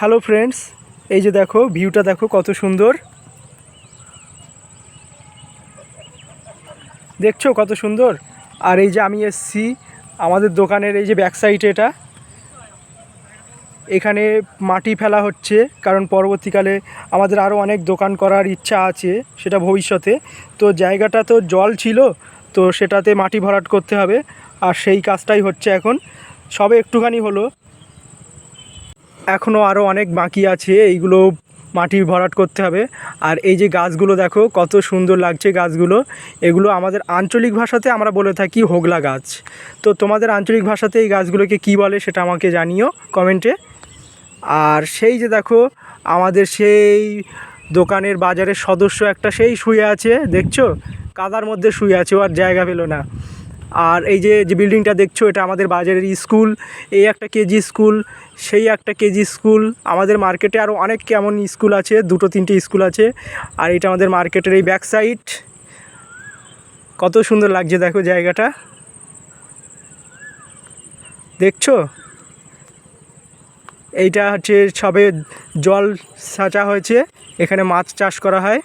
Hello friends, এই যে দেখো ভিউটা দেখো কত সুন্দর। দেখছো কত সুন্দর। আর এই যে আমি এসছি আমাদের দোকানের এই যে ব্যাক সাইড, এখানে মাটি ফেলা হচ্ছে, কারণ পরবর্তীকালে আমাদের আরও অনেক দোকান করার ইচ্ছা আছে, সেটা ভবিষ্যতে। তো জায়গাটা তো জল ছিল, তো সেটাতে মাটি ভরাট করতে হবে, আর সেই কাজটাই হচ্ছে এখন। সবে একটুখানি হলো, এখনও আরও অনেক বাকি আছে, এইগুলো মাটি ভরাট করতে হবে। আর এই যে গাছগুলো দেখো কত সুন্দর লাগছে গাছগুলো। এগুলো আমাদের আঞ্চলিক ভাষাতে আমরা বলে থাকি হোগলা গাছ। তো তোমাদের আঞ্চলিক ভাষাতে এই গাছগুলোকে কী বলে সেটা আমাকে জানিও কমেন্টে। আর সেই যে দেখো আমাদের সেই দোকানের বাজারের সদস্য একটা সেই শুয়ে আছে, দেখছো কাদার মধ্যে শুয়ে আছে, ও আর জায়গা পেলো না। আর এই যে যে বিল্ডিংটা দেখছো, এটা আমাদের বাজারের স্কুল। এই একটা কেজি স্কুল, সেই একটা কেজি স্কুল। আমাদের মার্কেটে আরও অনেক কেমন স্কুল আছে, 2-3টে স্কুল আছে। আর এটা আমাদের মার্কেটের এই ব্যাক সাইড। কত সুন্দর লাগছে দেখো জায়গাটা, দেখছো। এইটা হচ্ছে সবে জল ছাঁচা হয়েছে, এখানে মাছ চাষ করা হয়।